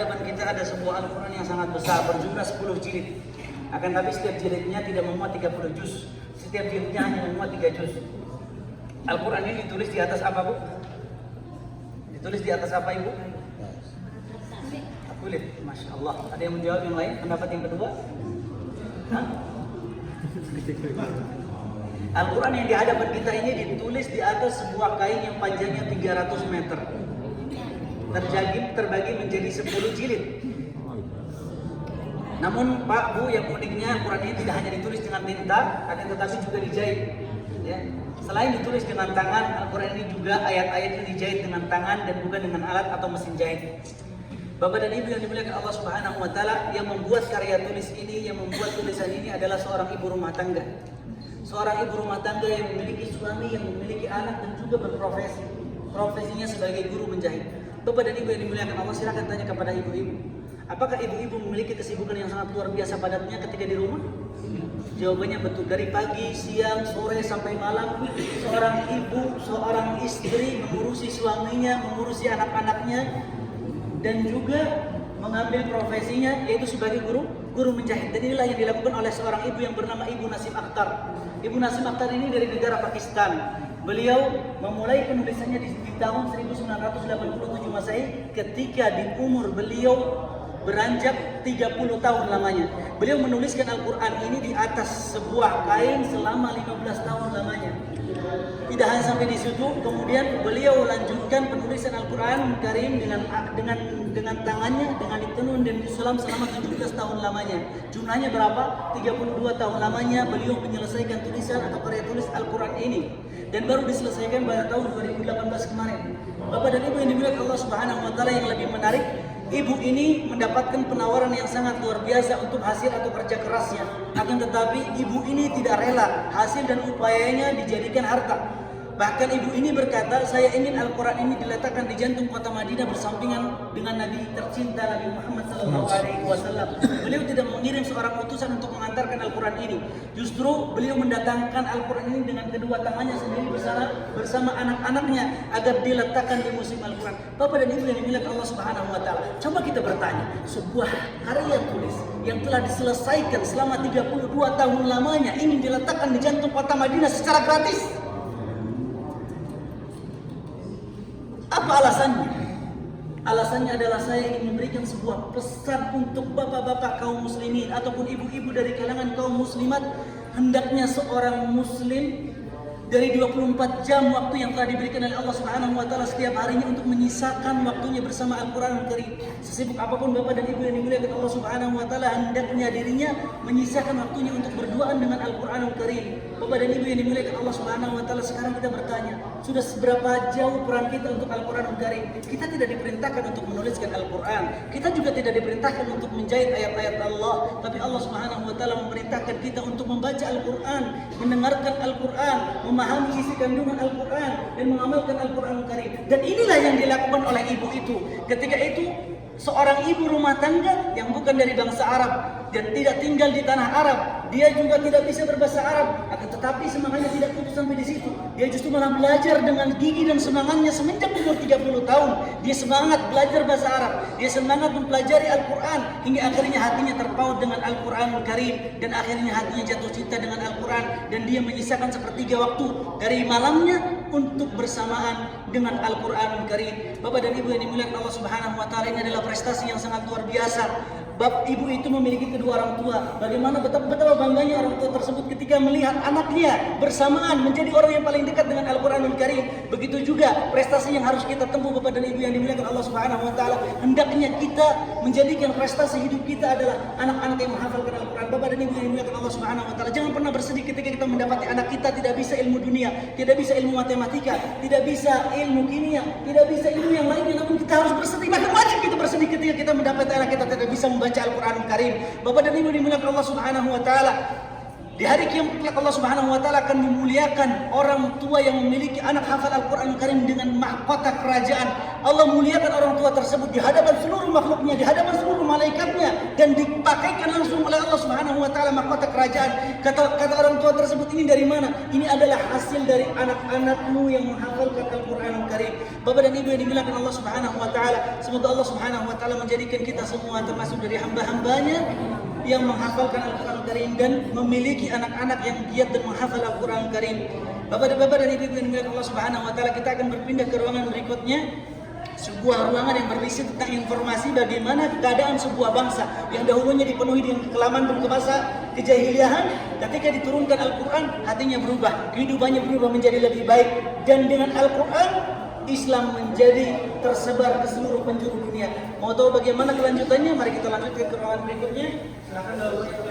hadapan kita ada sebuah Al-Quran yang sangat besar, berjumlah 10 jilid. Akan tapi setiap jilidnya tidak memuat 30 juz. Setiap jilidnya hanya memuat 3 juz. Al-Quran ini ditulis di atas apa, Bu? Ditulis di atas apa, Ibu? Kulit. Masya Allah. Ada yang menjawab yang lain? Pendapat yang kedua? Al-Quran yang di hadapan kita ini ditulis di atas sebuah kain yang panjangnya 300 meter. Terbagi menjadi 10 jilid. Namun Pak, Bu, yang uniknya Al-Quran ini tidak hanya ditulis dengan tinta, akan tetapi juga dijahit. Ya. Selain ditulis dengan tangan, Al-Quran ini juga ayat-ayatnya dijahit dengan tangan dan bukan dengan alat atau mesin jahit. Bapak dan Ibu yang dimuliakan Allah Subhanahu wa taala, yang membuat karya tulis ini, yang membuat tulisan ini adalah seorang ibu rumah tangga. Seorang ibu rumah tangga yang memiliki suami, yang memiliki anak dan juga berprofesi. Profesinya sebagai guru menjahit. Bapak dan Ibu yang dimuliakan Allah, silakan tanya kepada ibu-ibu. Apakah ibu-ibu memiliki kesibukan yang sangat luar biasa padatnya ketika di rumah? Jawabannya betul. Dari pagi, siang, sore sampai malam, seorang ibu, seorang istri mengurusi suaminya, mengurusi anak-anaknya, dan juga mengambil profesinya yaitu sebagai guru menjahit. Dan inilah yang dilakukan oleh seorang ibu yang bernama Ibu Nasim Akhtar. Ibu Nasim Akhtar ini dari negara Pakistan. Beliau memulai penulisannya di tahun 1987 Masehi ketika di umur beliau beranjak 30 tahun lamanya. Beliau menuliskan Al-Quran ini di atas sebuah kain selama 15 tahun lamanya. Tidak hanya sampai di situ, kemudian beliau lanjutkan penulisan Al-Quran Karim dengan tangannya, dengan ditenun dan disulam selama 17 tahun lamanya. Jumlahnya berapa? 32 tahun lamanya beliau menyelesaikan tulisan atau karya tulis Al-Quran ini. Dan baru diselesaikan pada tahun 2018 kemarin. Bapak dan Ibu yang dimuliakan Allah Subhanahu wa taala, yang lebih menarik, ibu ini mendapatkan penawaran yang sangat luar biasa untuk hasil atau kerja kerasnya. Akan tetapi ibu ini tidak rela hasil dan upayanya dijadikan harta. Bahkan ibu ini berkata, saya ingin Al-Quran ini diletakkan di jantung kota Madinah bersampingan dengan Nabi tercinta Nabi Muhammad SAW. Beliau tidak mengirim seorang utusan untuk mengantarkan Al-Quran ini. Justru beliau mendatangkan Al-Quran ini dengan kedua tangannya sendiri bersama anak-anaknya agar diletakkan di musim Al-Quran. Bapak dan Ibu yang dimuliakan Allah Subhanahu wa taala, coba kita bertanya, sebuah karya tulis yang telah diselesaikan selama 32 tahun lamanya ini diletakkan di jantung kota Madinah secara gratis. Apa alasannya? Alasannya adalah saya ingin memberikan sebuah pesan untuk bapak-bapak kaum muslimin ataupun ibu-ibu dari kalangan kaum muslimat. Hendaknya seorang muslim dari 24 jam waktu yang telah diberikan oleh Allah Subhanahu wa taala setiap harinya untuk menyisakan waktunya bersama Al-Qur'an Karim. Sesibuk apapun Bapak dan Ibu yang dimuliakan Allah Subhanahu wa taala, hendaknya dirinya menyisakan waktunya untuk berduaan dengan Al-Qur'an Karim. Bapak dan Ibu yang dimuliakan Allah Subhanahu wa taala, sekarang kita bertanya, sudah seberapa jauh peran kita untuk Al-Qur'an Karim? Kita tidak diperintahkan untuk menuliskan Al-Qur'an. Kita juga tidak diperintahkan untuk menjahit ayat-ayat Allah, tapi Allah Subhanahu wa taala memerintahkan kita untuk membaca Al-Qur'an, mendengarkan Al-Qur'an, memahami isi kandungan Al-Quran dan mengamalkan Al-Quran Karim. Dan inilah yang dilakukan oleh ibu itu. Ketika itu seorang ibu rumah tangga yang bukan dari bangsa Arab dan tidak tinggal di tanah Arab, dia juga tidak bisa berbahasa Arab, akan tetapi semangatnya tidak putus sampai di situ. Dia justru malah belajar dengan gigi dan semangatnya semenjak umur 30 tahun. Dia semangat belajar bahasa Arab, dia semangat mempelajari Al-Quran hingga akhirnya hatinya terpaut dengan Al-Quranul Karim dan akhirnya hatinya jatuh cinta dengan Al-Quran dan dia menyisakan sepertiga waktu dari malamnya untuk bersamaan dengan Al-Quranul Karim. Bapak dan Ibu yang dimuliakan Allah Subhanahu wa taala, ini adalah prestasi yang sangat luar biasa. Bab ibu itu memiliki kedua orang tua. Bagaimana betapa bangganya orang tua tersebut ketika melihat anaknya bersamaan menjadi orang yang paling dekat dengan Al-Quranul Karim. Begitu juga prestasi yang harus kita tempuh Bapak dan Ibu yang dimuliakan Allah Subhanahu wa taala. Hendaknya kita menjadikan prestasi hidup kita adalah anak-anak yang menghafalkan Al-Quran. Bapak dan Ibu yang dimuliakan Allah Subhanahu wa taala, jangan pernah bersedih ketika kita mendapati anak kita tidak bisa ilmu dunia, tidak bisa ilmu matematika, tidak bisa ilmu kimia, tidak bisa ilmu yang lainnya, namun kita harus bersedih. Bahkan wajib kita bersedih ketika kita mendapati anak kita tidak bisa membaca Al-Quran Karim. Bapak dan Ibu dimuliakan Allah Subhanahu wa taala, di hari kiamat Allah Subhanahu wa taala akan memuliakan orang tua yang memiliki anak hafal Al-Quran Karim dengan mahkota kerajaan. Allah muliakan orang tua tersebut di hadapan seluruh makhluknya, di hadapan seluruh malaikatnya, dan dipakaikan langsung oleh Allah Subhanahu wa wa taala mahkota kerajaan. Kata orang tua tersebut, ini dari mana? Ini adalah hasil dari anak-anakmu yang menghafalkan Al-Qur'anul Karim. Bapak dan Ibu yang dimuliakan Allah Subhanahu wa taala, semoga Allah Subhanahu wa taala menjadikan kita semua termasuk dari hamba-hambanya yang menghafalkan Al-Qur'anul Karim dan memiliki anak-anak yang giat dan menghafal Al-Qur'anul Karim. Bapak dan Ibu yang dimuliakan Allah Subhanahu wa taala, kita akan berpindah ke ruangan berikutnya. Sebuah ruangan yang berisi tentang informasi bagaimana keadaan sebuah bangsa yang dahulunya dipenuhi dengan kekelaman dan masa kejahiliahan. Ketika diturunkan Al-Quran, hatinya berubah, kehidupannya berubah menjadi lebih baik, dan dengan Al-Quran Islam menjadi tersebar ke seluruh penjuru dunia. Mau tahu bagaimana kelanjutannya? Mari kita lanjutkan ke ruangan berikutnya. Silakan.